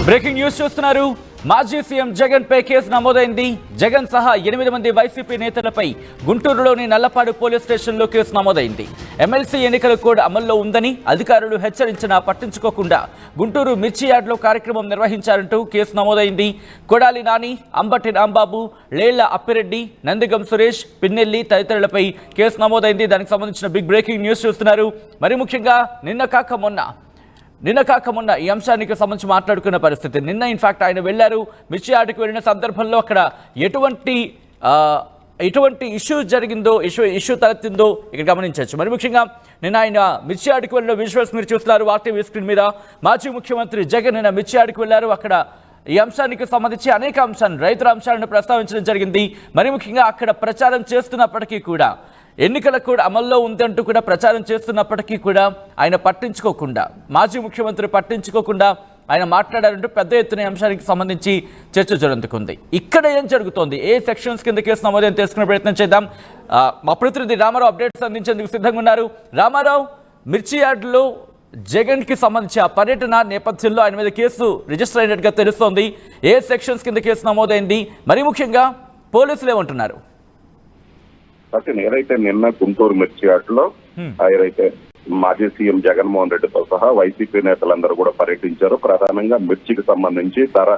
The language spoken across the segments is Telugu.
బ్రేకింగ్ న్యూస్ చూస్తున్నారు. మాజీ సీఎం జగన్ పై కేసు నమోదైంది. జగన్ సహా 8 మంది వైసీపీ నేతలపై గుంటూరులోని నల్లపాడు పోలీస్ స్టేషన్లో కేసు నమోదైంది. ఎమ్మెల్సీ ఎన్నికల కోడ్ అమల్లో ఉందని అధికారులు హెచ్చరించినా పట్టించుకోకుండా గుంటూరు మిర్చి యార్డ్లో కార్యక్రమం నిర్వహించారంటూ కేసు నమోదైంది. కొడాలి నాని, అంబటి రాంబాబు, లేళ్ల అప్పిరెడ్డి, నందిగం సురేష్, పిన్నెల్లి తదితరులపై కేసు నమోదైంది. దానికి సంబంధించిన బిగ్ బ్రేకింగ్ న్యూస్ చూస్తున్నారు. మరి ముఖ్యంగా నిన్న కాక మొన్న ఈ అంశానికి సంబంధించి మాట్లాడుకున్న పరిస్థితి. నిన్న ఇన్ఫాక్ట్ ఆయన వెళ్లారు. మిర్చి యార్డ్కి వెళ్ళిన సందర్భంలో అక్కడ ఎటువంటి ఇష్యూ తలెత్తిందో ఇక్కడ గమనించవచ్చు. మరి ముఖ్యంగా నిన్న ఆయన మిర్చి యార్డ్కి వెళ్ళిన విజువల్స్ మీరు చూస్తున్నారు వార్తీ స్క్రీన్ మీద. మాజీ ముఖ్యమంత్రి జగన్ నిన్న మిర్చి యార్డ్కి వెళ్లారు. అక్కడ ఈ అంశానికి సంబంధించి అనేక అంశాలను, రైతుల అంశాలను ప్రస్తావించడం జరిగింది. మరి ముఖ్యంగా అక్కడ ప్రచారం చేస్తున్నప్పటికీ కూడా, ఎన్నికల కోడ్ అమల్లో ఉందంటూ కూడా ప్రచారం చేస్తున్నప్పటికీ కూడా ఆయన పట్టించుకోకుండా, మాజీ ముఖ్యమంత్రి పట్టించుకోకుండా ఆయన మాట్లాడారంటూ పెద్ద ఎత్తున అంశానికి సంబంధించి చర్చ జరుగుతుంది. ఇక్కడ ఏం జరుగుతోంది, ఏ సెక్షన్స్ కింద కేసు నమోదైన తెలుసుకునే ప్రయత్నం చేద్దాం. మా ప్రతినిధి రామారావు అప్డేట్స్ అందించేందుకు సిద్ధంగా ఉన్నారు. రామారావు, మిర్చి యార్డ్లో జగన్కి సంబంధించి ఆ పర్యటన నేపథ్యంలో ఆయన మీద కేసు రిజిస్టర్ అయినట్టుగా తెలుస్తోంది. ఏ సెక్షన్స్ కింద కేసు నమోదైంది, మరి ముఖ్యంగా పోలీసులు ఏమంటున్నారు? ఏదైతే నిన్న గుంటూరు మిర్చి యార్డ్లో ఏదైతే మాజీ సీఎం జగన్మోహన్ రెడ్డితో సహా వైసీపీ నేతలందరూ కూడా పర్యటించారు. ప్రధానంగా మిర్చికి సంబంధించి ధర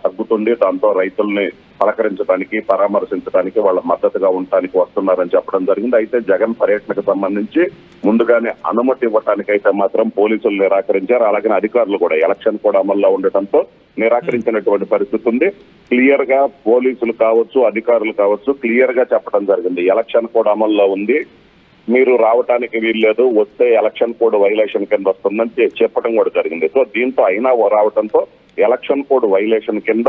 తగ్గుతుంది, దాంతో రైతుల్ని పలకరించడానికి, పరామర్శించడానికి, వాళ్ళ మద్దతుగా ఉండటానికి వస్తున్నారని చెప్పడం జరిగింది. అయితే జగన్ పర్యటనకు సంబంధించి ముందుగానే అనుమతి ఇవ్వటానికి అయితే మాత్రం పోలీసులు నిరాకరించారు. అలాగే అధికారులు కూడా ఎలక్షన్ కూడా అమల్లో ఉండటంతో నిరాకరించినటువంటి పరిస్థితి ఉంది. క్లియర్ గా పోలీసులు కావచ్చు, అధికారులు కావచ్చు, క్లియర్ గా చెప్పడం జరిగింది, ఎలక్షన్ కూడా అమల్లో ఉంది, మీరు రావటానికి వీల్లేదు, వస్తే ఎలక్షన్ కోడ్ వైలేషన్ కింద వస్తుందని చెప్పడం కూడా జరిగింది. సో దీంతో అయినా రావడంతో ఎలక్షన్ కోడ్ వైలేషన్ కింద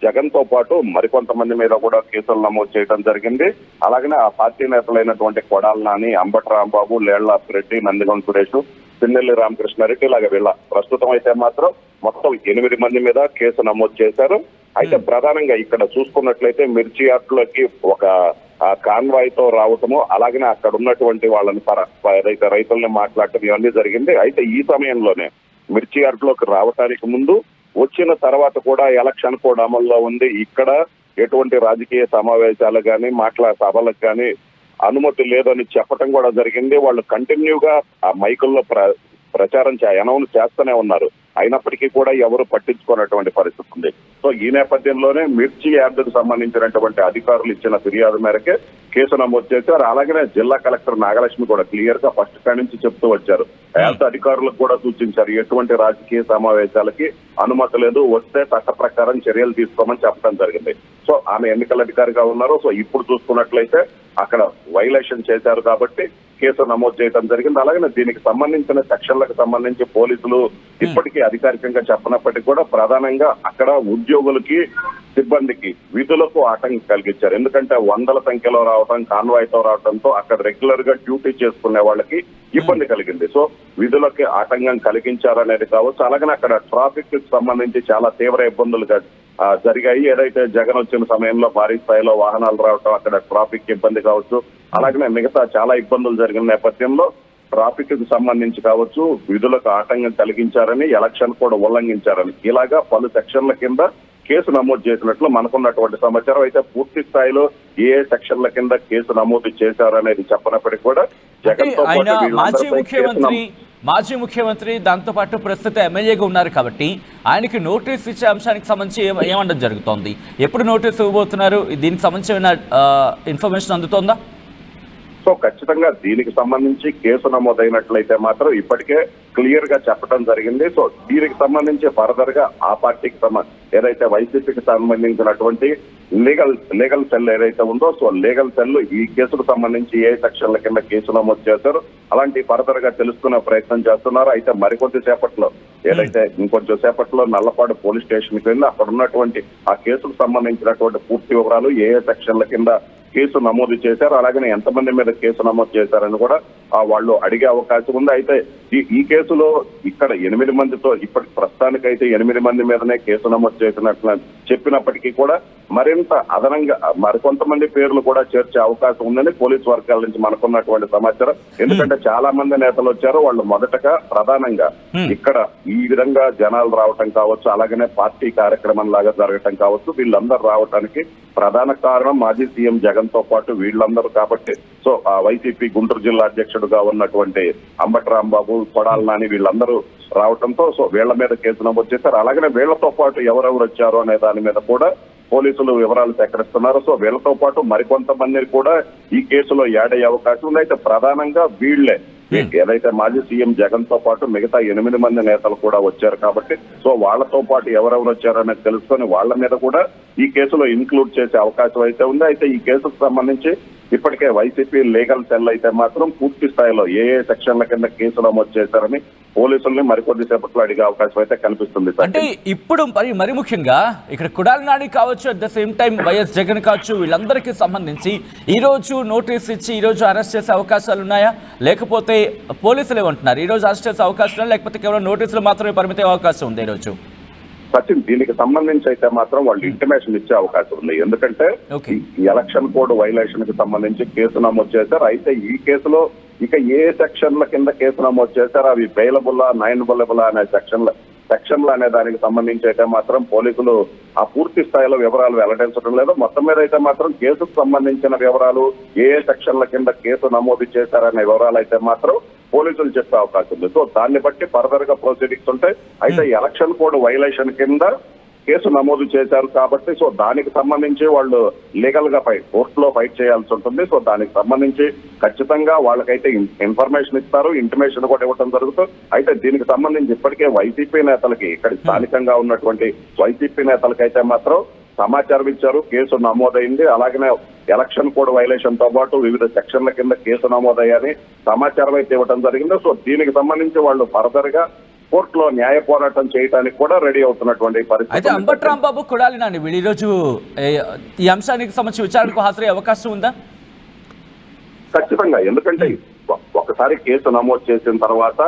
జగన్ తో పాటు మరికొంతమంది మీద కూడా కేసులు నమోదు చేయడం జరిగింది. అలాగనే ఆ పార్టీ నేతలైనటువంటి కొడాలి నాని, అంబటి రాంబాబు, లేళ్ల అప్పిరెడ్డి, నందిగం సురేష్, పిన్నెల్లి రామకృష్ణారెడ్డి, ఇలాగ వీళ్ళ ప్రస్తుతం అయితే మాత్రం మొత్తం 8 మంది మీద కేసు నమోదు చేశారు. అయితే ప్రధానంగా ఇక్కడ చూసుకున్నట్లయితే మిర్చి యార్డ్లోకి ఒక కాన్వాయ్ తో రావటము, అలాగనే అక్కడ ఉన్నటువంటి వాళ్ళని ఏదైతే రైతుల్ని మాట్లాడటం ఇవన్నీ జరిగింది. అయితే ఈ సమయంలోనే మిర్చి యార్డ్లోకి రావటానికి ముందు, వచ్చిన తర్వాత కూడా ఎలక్షన్ కోడ్ అమల్లో ఉంది, ఇక్కడ ఎటువంటి రాజకీయ సమావేశాలు కానీ సభలకు కానీ అనుమతి లేదని చెప్పడం కూడా జరిగింది. వాళ్ళు కంటిన్యూగా ఆ మైకుల్లో ప్రచారం అనౌన్స్ చేస్తూనే ఉన్నారు. అయినప్పటికీ కూడా ఎవరు పట్టించుకున్నటువంటి పరిస్థితి ఉంది. సో ఈ నేపథ్యంలోనే మిర్చి యార్డుకు సంబంధించినటువంటి అధికారులు ఇచ్చిన ఫిర్యాదు మేరకే కేసు నమోదు చేశారు. అలాగనే జిల్లా కలెక్టర్ నాగలక్ష్మి కూడా క్లియర్ గా ఫస్ట్ కాడి నుంచి చెప్తూ వచ్చారు. హెల్త్ అధికారులకు కూడా సూచించారు, ఎటువంటి రాజకీయ సమావేశాలకి అనుమతి లేదు, వస్తే చట్ట ప్రకారం చర్యలు తీసుకోమని చెప్పడం జరిగింది. సో ఆమె ఎన్నికల అధికారిగా ఉన్నారు. సో ఇప్పుడు చూసుకున్నట్లయితే అక్కడ వైలేషన్ చేశారు కాబట్టి కేసు నమోదు చేయడం జరిగింది. అలాగే దీనికి సంబంధించిన సెక్షన్లకు సంబంధించి పోలీసులు ఇప్పటికీ అధికారికంగా చెప్పనప్పటికీ కూడా ప్రధానంగా అక్కడ ఉద్యోగులకి, సిబ్బందికి విధులకు ఆటంకం కలిగించారు. ఎందుకంటే వందల సంఖ్యలో రావడం, కాన్వాయ్ తో రావడంతో అక్కడ రెగ్యులర్ గా డ్యూటీ చేసుకునే వాళ్ళకి ఇబ్బంది కలిగింది. సో విధులకి ఆటంకం కలిగించారనేది కావచ్చు. అలాగే అక్కడ ట్రాఫిక్ కి సంబంధించి చాలా తీవ్ర ఇబ్బందులు జరిగాయి. ఏదైతే జగన్ వచ్చిన సమయంలో భారీ స్థాయిలో వాహనాలు రావటం, అక్కడ ట్రాఫిక్ ఇబ్బంది కావచ్చు, అలాగే మిగతా చాలా ఇబ్బందులు జరిగిన నేపథ్యంలో ట్రాఫిక్ కి సంబంధించి కావచ్చు, విధులకు ఆటంకం కలిగించారని, ఎలక్షన్ కూడా ఉల్లంఘించారని, ఇలాగా పలు సెక్షన్ల కింద కేసు నమోదు చేసినట్లు మనకున్నటువంటి సమాచారం. అయితే పూర్తి స్థాయిలో ఏ సెక్షన్ల కింద కేసు నమోదు చేశారనేది చెప్పనప్పటికీ కూడా జగన్ తో మాజీ ముఖ్యమంత్రి దాంతో పాటు ప్రస్తుత ఎమ్మెల్యేగా ఉన్నారు కాబట్టి ఆయనకి నోటీస్ ఇచ్చే అంశానికి సంబంధించి ఏమనడం జరుగుతోంది, ఎప్పుడు నోటీస్ ఇవ్వబోతున్నారు, దీనికి సంబంధించి ఏమైనా ఇన్ఫర్మేషన్ అందుతోందా? సో ఖచ్చితంగా దీనికి సంబంధించి కేసు నమోదైనట్లయితే మాత్రం ఇప్పటికే క్లియర్ గా చెప్పడం జరిగింది. సో దీనికి సంబంధించి ఫర్దర్ గా ఆ పార్టీకి ఏదైతే వైసీపీకి సంబంధించినటువంటి లీగల్ సెల్ ఏదైతే ఉందో, సో లీగల్ సెల్ ఈ కేసుకు సంబంధించి ఏ సెక్షన్ల కింద కేసు నమోదు చేశారు అలాంటి ఫర్దర్ గా తెలుసుకునే ప్రయత్నం చేస్తున్నారు. అయితే మరికొద్ది సేపట్లో ఏదైతే ఇంకొంచెం సేపట్లో నల్లపాడు పోలీస్ స్టేషన్ కింద అక్కడ ఉన్నటువంటి ఆ కేసుకు సంబంధించినటువంటి పూర్తి వివరాలు, ఏ సెక్షన్ల కింద కేసు నమోదు చేశారు, అలాగే ఎంతమంది మీద కేసు నమోదు చేశారని కూడా వాళ్ళు అడిగే అవకాశం ఉంది. అయితే ఈ కేసులో ఇక్కడ 8 మందితో ఇప్పటి ప్రస్తుతానికైతే 8 మంది మీదనే కేసు నమోదు చేసినట్లు చెప్పినప్పటికీ కూడా మరింత అదనంగా మరికొంతమంది పేర్లు కూడా చేర్చే అవకాశం ఉందని పోలీసు వర్గాల నుంచి మనకున్నటువంటి సమాచారం. ఎందుకంటే చాలా మంది నేతలు వచ్చారు. వాళ్ళు మొదటగా ప్రధానంగా ఇక్కడ ఈ విధంగా జనాలు రావటం కావచ్చు, అలాగనే పార్టీ కార్యక్రమం లాగా జరగటం కావచ్చు, వీళ్ళందరూ రావటానికి ప్రధాన కారణం మాజీ సీఎం జగన్ తో పాటు వీళ్ళందరూ కాబట్టి. సో ఆ వైసీపీ గుంటూరు జిల్లా అధ్యక్షుడుగా ఉన్నటువంటి అంబటి రాంబాబు, కొడాలి నాని వీళ్ళందరూ రావటంతో సో వీళ్ల మీద కేసు నమోదు చేశారు. అలాగనే వీళ్లతో పాటు ఎవరెవరు వచ్చారు అనే దాని మీద కూడా పోలీసులు వివరాలు సేకరిస్తున్నారు. సో వీళ్లతో పాటు మరికొంతమందిని కూడా ఈ కేసులో యాడ్ అయ్యే అవకాశం ఉంది. అయితే ప్రధానంగా వీళ్లే ఏదైతే మాజీ సీఎం జగన్ తో పాటు మిగతా 8 మంది నేతలు కూడా వచ్చారు కాబట్టి సో వాళ్లతో పాటు ఎవరెవరు వచ్చారనేది తెలుసుకొని వాళ్ల మీద కూడా ఈ కేసులో ఇన్క్లూడ్ చేసే అవకాశం అయితే ఉంది. అయితే ఈ కేసుకు సంబంధించి ఇప్పటికే వైసీపీ లీగల్ సెల్ అయితే మాత్రం పూర్తి స్థాయిలో ఏ సెక్షన్ల కింద కేసు నమోదు చేశారని పోలీసుల్ని మరికొద్ది సేపట్లో అడిగే అవకాశం అయితే కనిపిస్తుంది. అంటే ఇప్పుడు మరి ముఖ్యంగా ఇక్కడ కొడాలి నాని కావచ్చు, at the same time YS Jagan కావచ్చు, వీళ్ళందరికీ సంబంధించి ఈ రోజు నోటీస్ ఇచ్చి ఈ రోజు అరెస్ట్ చేసే అవకాశాలు ఉన్నాయా, లేకపోతే పోలీసులు ఏమంటున్నారు ఈ రోజు అరెస్ట్ చేసే అవకాశం లేకపోతే కేవలం నోటీసులు మాత్రమే పరిమిత అవకాశం ఉంది ఈ రోజు? సచిన్, దీనికి సంబంధించి అయితే మాత్రం వాళ్ళు ఇంటిమేషన్ ఇచ్చే అవకాశం ఉంది. ఎందుకంటే ఎలక్షన్ కోడ్ వైలేషన్ కి సంబంధించి కేసు నమోదు చేశారు. అయితే ఈ కేసులో ఇక ఏ సెక్షన్ల కింద కేసు నమోదు చేశారు, అవి బెయిలబుల్లా నాయినబులబుల్లా అనే సెక్షన్లు అనే దానికి సంబంధించి అయితే మాత్రం పోలీసులు ఆ పూర్తి స్థాయిలో వివరాలు వెల్లడించడం లేదు. మొత్తం మీద అయితే మాత్రం కేసుకు సంబంధించిన వివరాలు ఏ సెక్షన్ల కింద కేసు నమోదు చేశారనే వివరాలు అయితే మాత్రం పోలీసులు చెప్పే అవకాశం ఉంది. సో దాన్ని బట్టి ఫర్దర్ గా ప్రొసీడింగ్స్ ఉంటాయి. అయితే ఎలక్షన్ కోడ్ వైలేషన్ కింద కేసు నమోదు చేశారు కాబట్టి సో దానికి సంబంధించి వాళ్ళు లీగల్ గా కోర్టులో ఫైట్ చేయాల్సి ఉంటుంది. సో దానికి సంబంధించి ఖచ్చితంగా వాళ్ళకైతే ఇన్ఫర్మేషన్ ఇస్తారు, ఇంటిమేషన్ కూడా ఇవ్వడం జరుగుతుంది. అయితే దీనికి సంబంధించి ఇప్పటికే వైసీపీ నేతలకి ఇక్కడ స్థానికంగా ఉన్నటువంటి వైసీపీ నేతలకైతే మాత్రం సమాచారం ఇచ్చారు, కేసు నమోదైంది. అలాగనే ఎలక్షన్ కోడ్ వైలేషన్ తో పాటు వివిధ సెక్షన్ల కింద కేసు నమోదయ్యాని సమాచారం అయితే ఇవ్వడం జరిగింది. సో దీనికి సంబంధించి వాళ్ళు ఫర్దర్ గా కోర్టులో న్యాయ పోరాటం చేయడానికి కూడా రెడీ అవుతున్నటువంటి పరిస్థితి. అయితే అంబటి రాంబాబు, కొడాలి నాని వీళ్ళు ఈరోజు ఈ అంశానికి సంబంధించి విచారణకు హాజరయ్యే అవకాశం ఉందా? ఖచ్చితంగా. ఎందుకంటే ఒకసారి కేసు నమోదు చేసిన తర్వాత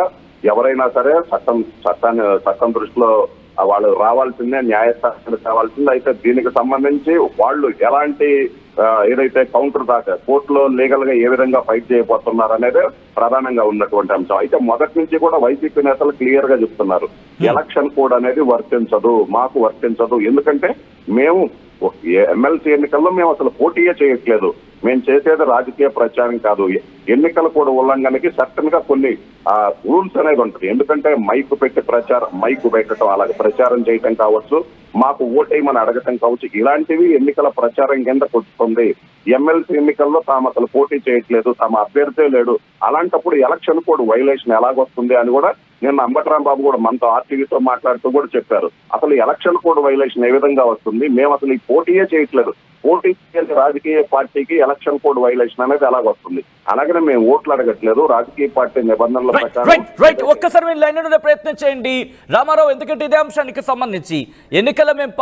ఎవరైనా సరే చట్టం దృష్టిలో వాళ్ళు రావాల్సిందే, న్యాయస్థానానికి కావాల్సిందే. అయితే దీనికి సంబంధించి వాళ్ళు ఎలాంటి ఏదైతే కౌంటర్ దాకా కోర్టులో లీగల్ గా ఏ విధంగా ఫైట్ చేయబోతున్నారు అనేది ప్రధానంగా ఉన్నటువంటి అంశం. అయితే మొదటి నుంచి కూడా వైసీపీ నేతలు క్లియర్ గా చెప్తున్నారు, ఎలక్షన్ కోడ్ అనేది వర్తించదు, మాకు వర్తించదు. ఎందుకంటే మేము ఎమ్మెల్సీ ఎన్నికల్లో మేము అసలు పోటీయే చేయట్లేదు, మేము చేసేది రాజకీయ ప్రచారం కాదు. ఎన్నికల కోడ్ ఉల్లంఘనకి సర్టన్ గా కొన్ని రూల్స్ అనేది ఉంటుంది. ఎందుకంటే మైకు పెట్టడం, అలాగే ప్రచారం చేయటం కావచ్చు, మాకు ఓటేయమని అడగటం కావచ్చు, ఇలాంటివి ఎన్నికల ప్రచారం కింద కొట్టుకుంది. ఎమ్మెల్సీ ఎన్నికల్లో తాము అసలు పోటీ చేయట్లేదు, తమ అభ్యర్థే లేడు. అలాంటప్పుడు ఎలక్షన్ కోడ్ వైలేషన్ ఎలాగొస్తుంది అని కూడా నిన్న అంబటి రాంబాబు కూడా మనతో ఆర్టీవీతో మాట్లాడుతూ కూడా చెప్పారు. అసలు ఎలక్షన్ కోడ్ వైలేషన్ ఏ విధంగా వస్తుంది, మేము అసలు ఈ పోటీయే చేయట్లేదు, పోటీ చేసే రాజకీయ పార్టీకి ఎలక్షన్ కోడ్ వైలేషన్ అనేది ఎలాగొస్తుంది, అలాగనే మేము ఓట్లు అడగట్లేదు, రాజకీయ పార్టీ నిబంధనల ప్రకారం. ఒక్కసారి మీరు లైన్ ఉండే ప్రయత్నం చేయండి రామారావు, ఎందుకంటే ఇదే అంశానికి సంబంధించి ఎన్నికల్లో మేము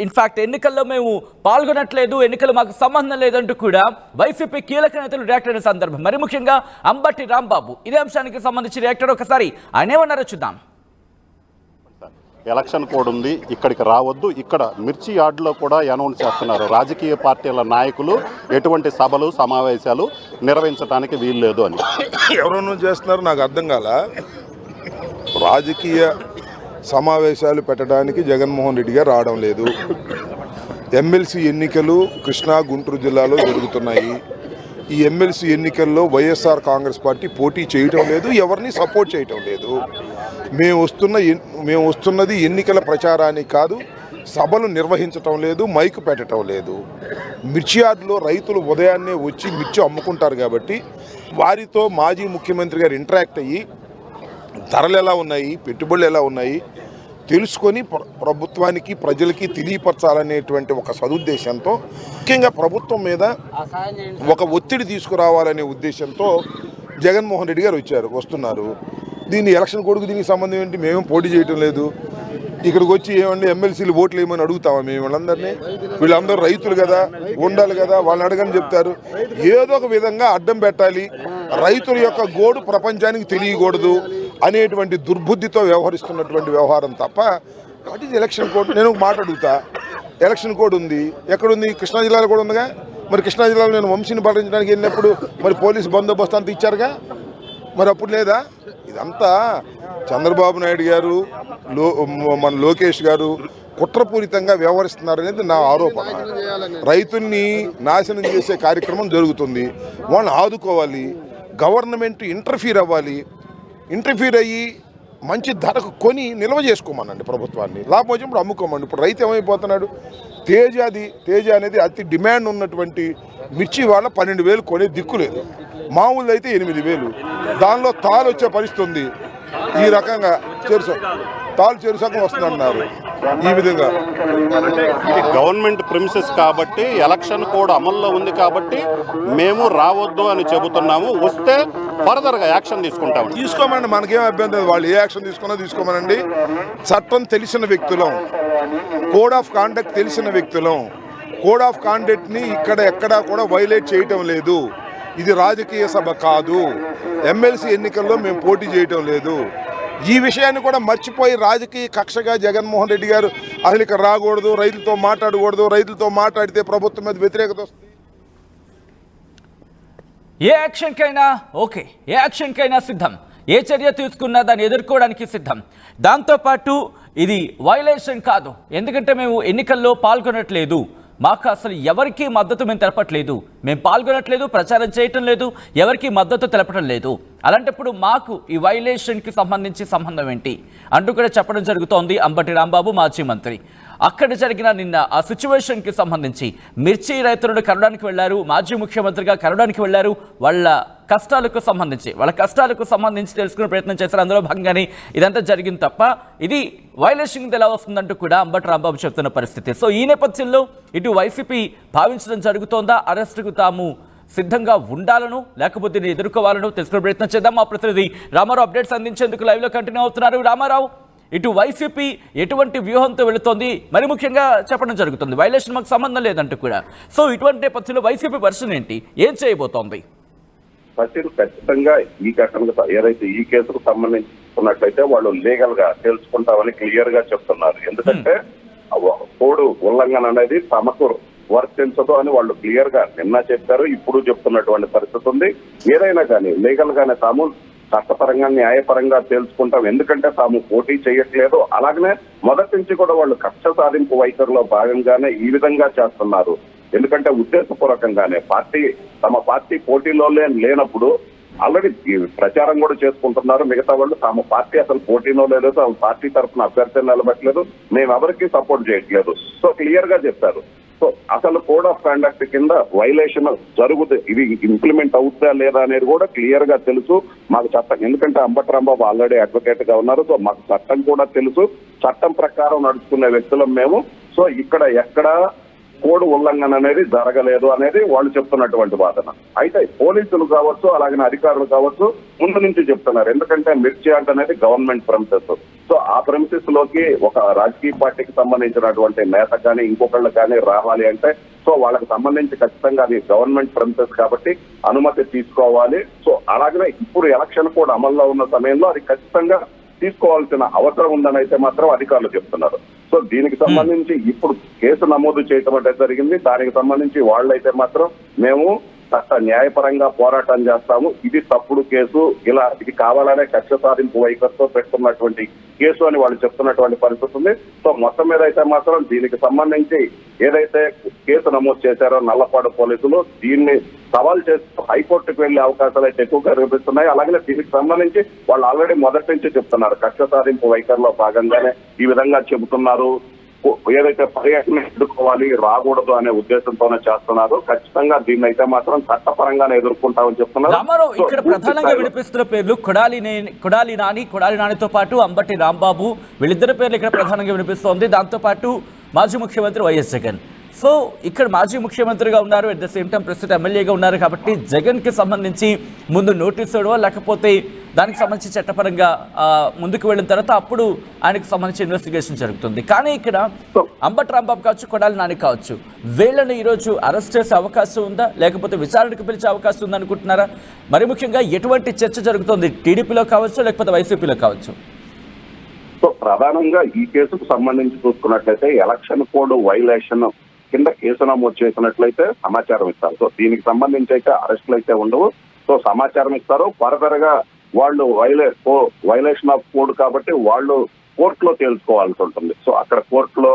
ఇన్ఫాక్ట్ ఎన్నికల్లో మేము పాల్గొనట్లేదు, ఎన్నికలు మాకు సంబంధం లేదంటూ కూడా వైసీపీ కీలక నేతలు రియాక్ట్ అయిన సందర్భం, మరి ముఖ్యంగా అంబటి రాంబాబు ఇదే అంశానికి సంబంధించి రియాక్ట్ ఒకసారి ఆయన ఏమన్నారో చూద్దాం. ఎలక్షన్ కోడ్ ఉంది, ఇక్కడికి రావద్దు. ఇక్కడ మిర్చి యార్డులో కూడా అనౌన్స్ చేస్తున్నారు, రాజకీయ పార్టీల నాయకులు ఎటువంటి సభలు సమావేశాలు నిర్వహించడానికి వీల్లేదు అని. ఎవరన్నా చేస్తున్నారు నాకు అర్థం కాల. రాజకీయ సమావేశాలు పెట్టడానికి జగన్మోహన్ రెడ్డి గారు రావడం లేదు. ఎమ్మెల్సీ ఎన్నికలు కృష్ణా గుంటూరు జిల్లాలో జరుగుతున్నాయి. ఈ ఎమ్మెల్సీ ఎన్నికల్లో వైఎస్ఆర్ కాంగ్రెస్ పార్టీ పోటీ చేయటం లేదు, ఎవరిని సపోర్ట్ చేయటం లేదు. మేము వస్తున్నది ఎన్నికల ప్రచారానికి కాదు, సభలు నిర్వహించటం లేదు, మైకు పెట్టడం లేదు. మిర్చి యార్డులో రైతులు ఉదయాన్నే వచ్చి మిర్చి అమ్ముకుంటారు కాబట్టి వారితో మాజీ ముఖ్యమంత్రి గారు ఇంటరాక్ట్ అయ్యి ధరలు ఎలా ఉన్నాయి, పెట్టుబడులు ఎలా ఉన్నాయి తెలుసుకొని ప్రభుత్వానికి ప్రజలకి తెలియపరచాలనేటువంటి ఒక సదుద్దేశంతో, ముఖ్యంగా ప్రభుత్వం మీద ఒక ఒత్తిడి తీసుకురావాలనే ఉద్దేశంతో జగన్మోహన్ రెడ్డి గారు వస్తున్నారు. దీన్ని ఎలక్షన్ కోడ్కు దీనికి సంబంధం ఏంటి, మేము పోటీ చేయటం లేదు. ఇక్కడికి వచ్చి ఏమండి ఎమ్మెల్సీలు ఓట్లు వేయమని అడుగుతామా మేము వీళ్ళందరినీ? వీళ్ళందరూ రైతులు కదా, ఉండాలి కదా, వాళ్ళని అడగని చెప్తారు. ఏదో ఒక విధంగా అడ్డం పెట్టాలి, రైతుల యొక్క గోడు ప్రపంచానికి తెలియకూడదు అనేటువంటి దుర్బుద్ధితో వ్యవహరిస్తున్నటువంటి వ్యవహారం తప్ప వాట్ ఈజ్ ఎలక్షన్ కోడ్? నేను ఒక మాట అడుగుతా, ఎలక్షన్ కోడ్ ఉంది, ఎక్కడుంది? కృష్ణా జిల్లాలో కూడా ఉందిగా. మరి కృష్ణా జిల్లాలో నేను వంశీని పాటించడానికి వెళ్ళినప్పుడు మరి పోలీసు బందోబస్తు అంతా ఇచ్చారుగా, మరి అప్పుడు లేదా? ఇదంతా చంద్రబాబు నాయుడు గారు, మన లోకేష్ గారు కుట్రపూరితంగా వ్యవహరిస్తున్నారనేది నా ఆరోపణ. రైతుల్ని నాశనం చేసే కార్యక్రమం జరుగుతుంది, వాళ్ళని ఆదుకోవాలి, గవర్నమెంట్ ఇంటర్ఫీర్ అవ్వాలి, ఇంటర్ఫీర్ అయ్యి మంచి ధరకు కొని నిల్వ చేసుకోమనండి ప్రభుత్వాన్ని, లాభం వచ్చినప్పుడు అమ్ముకోమండి. ఇప్పుడు రైతు ఏమైపోతున్నాడు? తేజ అనేది అతి డిమాండ్ ఉన్నటువంటి మిర్చి వాళ్ళ 12,000 కొనే దిక్కు లేదు, మామూలు అయితే 8,000. దానిలో తాలు వచ్చే పరిస్థితి ఉంది. ఈ రకంగా తాలు చెరుసకం వస్తుందన్నారు. ఈ విధంగా ఇది గవర్నమెంట్ ప్రిమిసెస్ కాబట్టి ఎలక్షన్ కోడ్ అమల్లో ఉంది కాబట్టి మేము రావద్దు అని చెబుతున్నాము. వస్తే ఫర్దర్గా యాక్షన్ తీసుకోమనండి, మనకేం అభ్యంతరం. వాళ్ళు ఏ యాక్షన్ తీసుకోమనండి. చట్టం తెలిసిన వ్యక్తులం, కోడ్ ఆఫ్ కాండక్ట్ తెలిసిన వ్యక్తులం, కోడ్ ఆఫ్ కాండక్ట్ని ఇక్కడ ఎక్కడా కూడా వైలేట్ చేయటం లేదు. ఇది రాజకీయ సభ కాదు, ఎమ్మెల్సీ ఎన్నికల్లో మేము పోటీ చేయటం లేదు. ఈ విషయాన్ని కూడా మర్చిపోయి రాజకీయ కక్షగా జగన్మోహన్ రెడ్డి గారు అసలు ఇక్కడ రాకూడదు, రైతులతో మాట్లాడకూడదు, రైతులతో మాట్లాడితే ప్రభుత్వం మీద వ్యతిరేకత వస్తుంది. ఏ యాక్షన్కైనా ఓకే, ఏ యాక్షన్కైనా సిద్ధం, ఏ చర్య తీసుకున్నా దాన్ని ఎదుర్కోవడానికి సిద్ధం. దాంతోపాటు ఇది వైలేషన్ కాదు, ఎందుకంటే మేము ఎన్నికల్లో పాల్గొనట్లేదు, మాకు అసలు ఎవరికి మద్దతు మేము తెలపట్లేదు, మేము పాల్గొనట్లేదు, ప్రచారం చేయటం లేదు, ఎవరికి మద్దతు తెలపడం లేదు. అలాంటప్పుడు మాకు ఈ వైలేషన్కి సంబంధించి సంబంధం ఏంటి అంటూ కూడా చెప్పడం జరుగుతోంది అంబటి రాంబాబు మాజీ మంత్రి. అక్కడ జరిగిన నిన్న ఆ సిచ్యువేషన్కి సంబంధించి మిర్చి రైతులను కలవడానికి వెళ్ళారు, మాజీ ముఖ్యమంత్రిగా కలవడానికి వెళ్ళారు, వాళ్ళ కష్టాలకు సంబంధించి తెలుసుకునే ప్రయత్నం చేశారు. అందులో భాగంగానే ఇదంతా జరిగింది తప్ప ఇది వైలేషన్ ఎలా వస్తుందంటూ కూడా అంబటి రాంబాబు చెప్తున్న పరిస్థితి. సో ఈ నేపథ్యంలో ఇటు వైసీపీ భావించడం జరుగుతోందా, అరెస్టుకు తాము సిద్ధంగా ఉండాలను లేకపోతే దీన్ని ఎదుర్కోవాలను తెలుసుకునే ప్రయత్నం చేద్దాం. మా ప్రతినిధి రామారావు అప్డేట్స్ అందించేందుకు లైవ్లో కంటిన్యూ అవుతున్నారు. రామారావు, ఇటు వైసీపీ ఎటువంటి వ్యూహంతో వెళుతోంది, మరి ముఖ్యంగా చెప్పడం జరుగుతుంది వైలేషన్ మాకు సంబంధం లేదంటూ కూడా. సో ఇటువంటి నేపథ్యంలో వైసీపీ వర్షన్ ఏంటి, ఏం చేయబోతోంది? ఖచ్చితంగా ఈ ఘటనకు ఏదైతే ఈ కేసుకు సంబంధించుకున్నట్లయితే వాళ్ళు లీగల్ గా తెలుసుకుంటామని క్లియర్ గా చెప్తున్నారు. ఎందుకంటే కోడ్ ఉల్లంఘన అనేది తమకు వర్తించదు అని వాళ్ళు క్లియర్ గా నిన్న చెప్పారు, ఇప్పుడు చెప్తున్నటువంటి పరిస్థితి ఉంది. ఏదైనా కానీ లీగల్ గానే తాము చట్టపరంగా న్యాయపరంగా తెలుసుకుంటాం, ఎందుకంటే తాము పోటీ చేయట్లేదు. అలాగనే మొదటి నుంచి కూడా వాళ్ళు కక్ష సాధింపు వైఖరిలో భాగంగానే ఈ విధంగా చేస్తున్నారు. ఎందుకంటే ఉద్దేశపూర్వకంగానే తమ పార్టీ పోటీలో లేనప్పుడు ఆల్రెడీ ప్రచారం కూడా చేసుకుంటున్నారు. మిగతా వాళ్ళు తమ పార్టీ అసలు పోటీలో లేదు, తమ పార్టీ తరఫున అభ్యర్థులు నిలబెట్టలేదు, మేము ఎవరికి సపోర్ట్ చేయట్లేదు. సో క్లియర్ గా చెప్పారు. సో అసలు కోడ్ ఆఫ్ కాండక్ట్ కింద వైలేషన్ జరుగుతుంది, ఇది ఇంప్లిమెంట్ అవుతుందా లేదా అనేది కూడా క్లియర్ గా తెలుసు మాకు చట్టం. ఎందుకంటే అంబటి రాంబాబు ఆల్రెడీ అడ్వకేట్ గా ఉన్నారు. సో మాకు చట్టం కూడా తెలుసు, చట్టం ప్రకారం నడుచుకునే వ్యక్తులం మేము. సో ఇక్కడ ఎక్కడ కోడ్ ఉల్లంఘన అనేది జరగలేదు అనేది వాళ్ళు చెప్తున్నటువంటి వాదన. అయితే పోలీసులు కావచ్చు, అలాగే అధికారులు కావచ్చు ముందు నుంచి చెప్తున్నారు. ఎందుకంటే మిర్చి అనేది గవర్నమెంట్ ప్రెమిసెస్. సో ఆ ప్రెమిసెస్ లోకి ఒక రాజకీయ పార్టీకి సంబంధించినటువంటి నేత కానీ ఇంకొకళ్ళు కానీ రావాలి అంటే సో వాళ్ళకి సంబంధించి ఖచ్చితంగా అది గవర్నమెంట్ ప్రెమిసెస్ కాబట్టి అనుమతి తీసుకోవాలి. సో అలాగనే ఇప్పుడు ఎలక్షన్ కోడ్ అమల్లో ఉన్న సమయంలో అది ఖచ్చితంగా తీసుకోవాల్సిన అవసరం ఉందని అయితే మాత్రం అధికారులు చెప్తున్నారు. సో దీనికి సంబంధించి ఇప్పుడు కేసు నమోదు చేయటం అంటే జరిగింది. దానికి సంబంధించి వాళ్ళైతే మాత్రం మేము చట్ట న్యాయపరంగా పోరాటం చేస్తాము, ఇది తప్పుడు కేసు, ఇలా ఇది కావాలనే కక్ష సాధింపు వైఖరితో పెట్టుకున్నటువంటి కేసు అని వాళ్ళు చెప్తున్నటువంటి పరిస్థితి ఉంది. సో మొత్తం మీద అయితే మాత్రం దీనికి సంబంధించి ఏదైతే కేసు నమోదు చేశారో నల్లపాడు పోలీసులు దీన్ని సవాల్ చేస్తూ హైకోర్టుకు వెళ్లే అవకాశాలు అయితే ఎక్కువగా కనిపిస్తున్నాయి. అలాగే దీనికి సంబంధించి వాళ్ళు ఆల్రెడీ మొదటి నుంచి చెప్తున్నారు, కక్ష సాధింపు వైఖరిలో భాగంగానే ఈ విధంగా చెబుతున్నారు. ఏదైతే పర్యటన ఎదుర్కోవాలి రాకూడదు అనే ఉద్దేశంతోనే చేస్తున్నారు. ఖచ్చితంగా దీన్ని అయితే మాత్రం చట్టపరంగానే ఎదుర్కొంటామని చెప్తున్నారు. రామారావు, ఇక్కడ ప్రధానంగా వినిపిస్తున్న పేర్లు కొడాలి నానితో పాటు అంబటి రాంబాబు, వీళ్ళిద్దరి పేర్లు ఇక్కడ ప్రధానంగా వినిపిస్తోంది. దాంతో పాటు మాజీ ముఖ్యమంత్రి వైఎస్ జగన్. సో ఇక్కడ మాజీ ముఖ్యమంత్రిగా ఉన్నారు, అట్ ద సేమ్ టైం ప్రస్తుతం ఎమ్మెల్యేగా ఉన్నారు కాబట్టి జగన్కి సంబంధించి ముందు నోటీస్ ఇవ్వడమో లేకపోతే దానికి సంబంధించి చట్టపరంగా ముందుకు వెళ్ళిన తర్వాత అప్పుడు ఆయనకు సంబంధించి ఇన్వెస్టిగేషన్ జరుగుతుంది. కానీ ఇక్కడ అంబటి రాంబాబు కావచ్చు, కొడాలి నాని కావచ్చు, వీళ్ళని ఈరోజు అరెస్ట్ చేసే అవకాశం ఉందా, లేకపోతే విచారణకు పిలిచే అవకాశం ఉందా అనుకుంటున్నారా? మరి ముఖ్యంగా ఎటువంటి చర్చ జరుగుతుంది టీడీపీలో కావచ్చు, లేకపోతే వైసీపీలో కావచ్చు? సో ప్రధానంగా ఈ కేసుకు సంబంధించి చూసుకున్నట్లయితే ఎలక్షన్ కోడ్ వైలేషన్ కింద కేసు నమోదు చేసినట్లయితే సమాచారం ఇస్తారు. సో దీనికి సంబంధించి అయితే అరెస్టులు అయితే ఉండవు. సో సమాచారం ఇస్తారు. ఫర్దర్ గా వాళ్ళు వైలేషన్ ఆఫ్ కోడ్ కాబట్టి వాళ్ళు కోర్టులో తేల్చుకోవాల్సి ఉంటుంది. సో అక్కడ కోర్టులో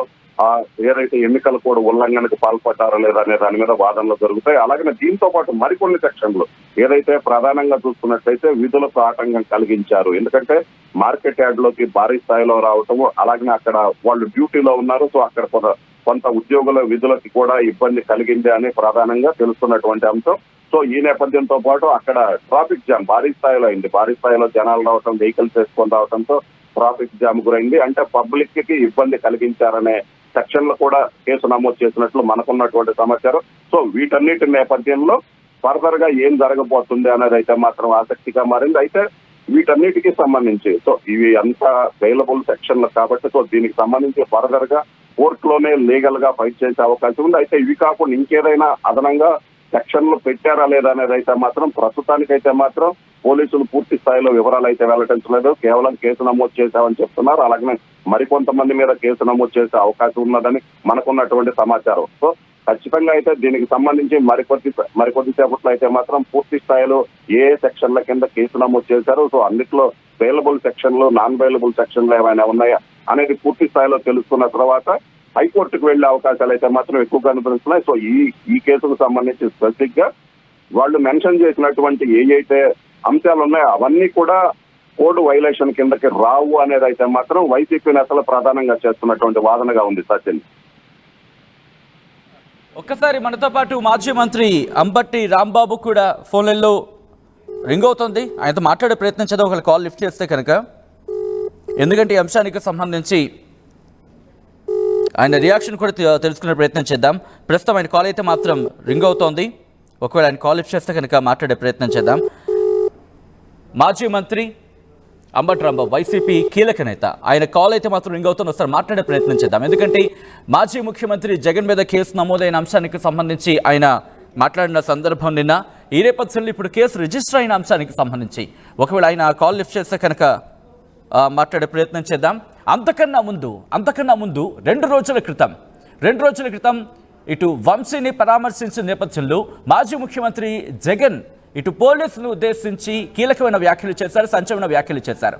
ఏదైతే ఎన్నికల కోడ్ ఉల్లంఘనకు పాల్పడ్డారో లేదా అనే దాని మీద వాదనలు జరుగుతాయి. అలాగే దీంతో పాటు మరికొన్ని సెక్షన్లు ఏదైతే ప్రధానంగా చూసుకున్నట్లయితే విధులకు ఆటంకం కలిగించారు, ఎందుకంటే మార్కెట్ యార్డ్ లోకి భారీ స్థాయిలో రావటము, అలాగే అక్కడ వాళ్ళు డ్యూటీలో ఉన్నారు. సో అక్కడ కొంత ఉద్యోగుల విధులకి కూడా ఇబ్బంది కలిగింది అని ప్రధానంగా తెలుస్తున్నటువంటి అంశం. సో ఈ నేపథ్యంతో పాటు అక్కడ ట్రాఫిక్ జామ్ భారీ స్థాయిలో అయింది. భారీ స్థాయిలో జనాలు రావటం, వెహికల్స్ వేసుకొని రావడంతో ట్రాఫిక్ జామ్ గురైంది. అంటే పబ్లిక్ కి ఇబ్బంది కలిగించారనే సెక్షన్లు కూడా కేసు నమోదు చేసినట్లు మనకున్నటువంటి సమాచారం. సో వీటన్నిటి నేపథ్యంలో ఫర్దర్ గా ఏం జరగబోతుంది అనేది అయితే మాత్రం ఆసక్తిగా మారింది. అయితే వీటన్నిటికీ సంబంధించి సో ఇవి అంతా అవైలబుల్ సెక్షన్లు కాబట్టి సో దీనికి సంబంధించి ఫర్దర్ గా కోర్టులోనే లీగల్ గా ఫైట్ చేసే అవకాశం ఉంది. అయితే ఇవి కాకుండా ఇంకేదైనా అదనంగా సెక్షన్లు పెట్టారా లేదా అనేది అయితే మాత్రం ప్రస్తుతానికైతే మాత్రం పోలీసులు పూర్తి స్థాయిలో వివరాలు అయితే వెల్లడించలేదు. కేవలం కేసు నమోదు చేశామని చెప్తున్నారు. అలాగే మరికొంతమంది మీద కేసు నమోదు చేసే అవకాశం ఉన్నదని మనకున్నటువంటి సమాచారం. సో ఖచ్చితంగా అయితే దీనికి సంబంధించి మరికొద్దిసేపట్లో అయితే మాత్రం పూర్తి స్థాయిలో ఏ సెక్షన్ల కింద కేసు నమోదు చేశారు, సో అన్నిట్లో అవైలబుల్ సెక్షన్లు, నాన్ అవైలబుల్ సెక్షన్లు ఏమైనా ఉన్నాయా అనేది పూర్తి స్థాయిలో తెలుసుకున్న తర్వాత హైకోర్టుకు వెళ్లే అవకాశాలు అయితే మాత్రం ఎక్కువగా కనిపిస్తున్నాయి. సో ఈ కేసుకు సంబంధించి స్పెసిఫిక్ గా వాళ్ళు మెన్షన్ చేసినటువంటి ఏవైతే అంశాలు ఉన్నాయో అవన్నీ కూడా కోడ్ వైలేషన్ కిందకి రావు అనేది అయితే మాత్రం వైసీపీ నేతలు ప్రధానంగా చేస్తున్నటువంటి వాదనగా ఉంది. సచిన్, ఒక్కసారి మనతో పాటు మాజీ మంత్రి అంబటి రాంబాబు కూడా ఫోన్లలో రింగ్ అవుతుంది. ఆయనతో మాట్లాడే ప్రయత్నం చేద్దాం, ఒకవేళ కాల్ లిఫ్ట్ చేస్తే కనుక. ఎందుకంటే ఈ అంశానికి సంబంధించి ఆయన రియాక్షన్ కూడా తెలుసుకునే ప్రయత్నం చేద్దాం. ప్రస్తుతం ఆయన కాల్ అయితే మాత్రం రింగ్ అవుతోంది. ఒకవేళ ఆయన కాల్ లిఫ్ట్ చేస్తే కనుక మాట్లాడే ప్రయత్నం చేద్దాం. మాజీ మంత్రి అంబటి రాంబాబు, వైసీపీ కీలక నేత, ఆయన కాల్ అయితే మాత్రం రింగ్ అవుతుంది. ఒకసారి మాట్లాడే ప్రయత్నం చేద్దాం. ఎందుకంటే మాజీ ముఖ్యమంత్రి జగన్ మీద కేసు నమోదైన అంశానికి సంబంధించి ఆయన మాట్లాడిన సందర్భం నిన్న. ఈ నేపథ్యంలో ఇప్పుడు కేసు రిజిస్టర్ అయిన అంశానికి సంబంధించి ఒకవేళ ఆయన కాల్ లిఫ్ట్ చేస్తే కనుక మాట్లాడే ప్రయత్నం చేద్దాం. అంతకన్నా ముందు రెండు రోజుల క్రితం ఇటు వంశీని పరామర్శించిన నేపథ్యంలో మాజీ ముఖ్యమంత్రి జగన్ ఇటు పోలీసులు ఉద్దేశించి కీలకమైన వ్యాఖ్యలు చేశారు, సంచలన వ్యాఖ్యలు చేశారు.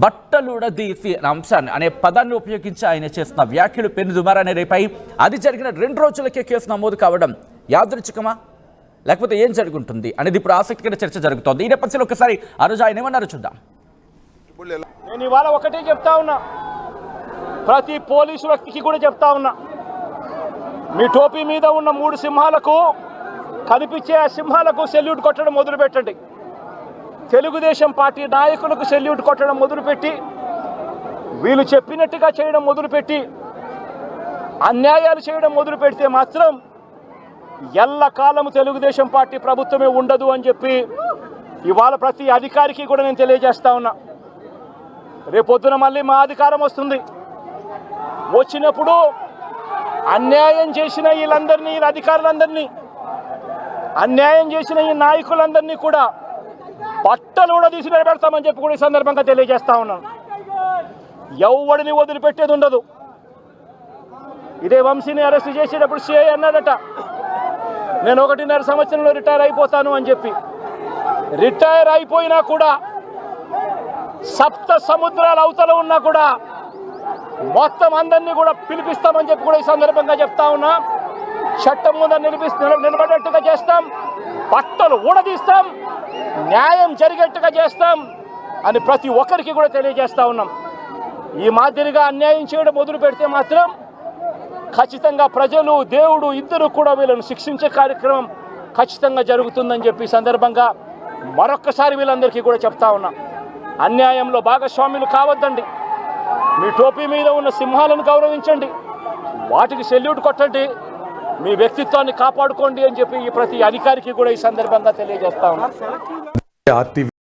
బట్టలుడదీసి అంశాన్ని అనే పదాన్ని ఉపయోగించి ఆయన చేస్తున్న వ్యాఖ్యలు పెను దుమారాన్ని రేపాయి. అది జరిగిన 2 రోజులకే కేసు నమోదు కావడం యాదృచ్ఛికమా, లేకపోతే ఏం జరుగుతుంది అనేది ఇప్పుడు ఆసక్తికర చర్చ జరుగుతోంది. ఈ నేపథ్యంలో ఒకసారి ఆ రోజు ఆయన ఏమన్నారో చూద్దాం. నేను ఇవాళ ఒకటే చెప్తా ఉన్నా, ప్రతి పోలీసు వ్యక్తికి కూడా చెప్తా ఉన్నా, మీ టోపీ మీద ఉన్న 3 సింహాలకు కనిపించే ఆ సింహాలకు సెల్యూట్ కొట్టడం మొదలుపెట్టండి. తెలుగుదేశం పార్టీ నాయకులకు సెల్యూట్ కొట్టడం మొదలుపెట్టి, వీళ్ళు చెప్పినట్టుగా చేయడం మొదలుపెట్టి, అన్యాయాలు చేయడం మొదలు పెడితే మాత్రం ఎల్లకాలము తెలుగుదేశం పార్టీ ప్రభుత్వమే ఉండదు అని చెప్పి ఇవాళ ప్రతి అధికారికి కూడా నేను తెలియజేస్తా ఉన్నా. రేపొద్దున మళ్ళీ మా అధికారం వస్తుంది. వచ్చినప్పుడు అన్యాయం చేసిన వీళ్ళందరినీ, ఈ అధికారులందరినీ, అన్యాయం చేసిన ఈ నాయకులందరినీ కూడా బట్టలు కూడా తీసి నిలబెడతామని చెప్పి కూడా ఈ సందర్భంగా తెలియజేస్తా ఉన్నాను. ఎవడిని వదిలిపెట్టేది ఉండదు. ఇదే వంశీని అరెస్ట్ చేసేటప్పుడు సిఐ అన్నాడట, నేను 1.5 సంవత్సరంలో రిటైర్ అయిపోతాను అని చెప్పి. రిటైర్ అయిపోయినా కూడా, సప్త సముద్రాల అవతల ఉన్నా కూడా మొత్తం అందరినీ కూడా పిలిపిస్తామని చెప్పి కూడా ఈ సందర్భంగా చెప్తా ఉన్నా. చట్టం ముందు నిలబడేట్టుగా చేస్తాం, బట్టలు ఊడదీస్తాం, న్యాయం జరిగేట్టుగా చేస్తాం అని ప్రతి ఒక్కరికి కూడా తెలియజేస్తా ఉన్నాం. ఈ మాదిరిగా అన్యాయం చేయడం మొదలు పెడితే మాత్రం ఖచ్చితంగా ప్రజలు, దేవుడు ఇద్దరు కూడా వీళ్ళను శిక్షించే కార్యక్రమం ఖచ్చితంగా జరుగుతుందని చెప్పి సందర్భంగా మరొక్కసారి వీళ్ళందరికీ కూడా చెప్తా ఉన్నా. అన్యాయంలో భాగస్వాములు కావద్దండి. మీ టోపీ మీద ఉన్న సింహాలను గౌరవించండి, వాటికి సెల్యూట్ కొట్టండి, మీ వ్యక్తిత్వాన్ని కాపాడుకోండి అని చెప్పి ఈ ప్రతి అధికారికి కూడా ఈ సందర్భంగా తెలియజేస్తా ఉన్నా.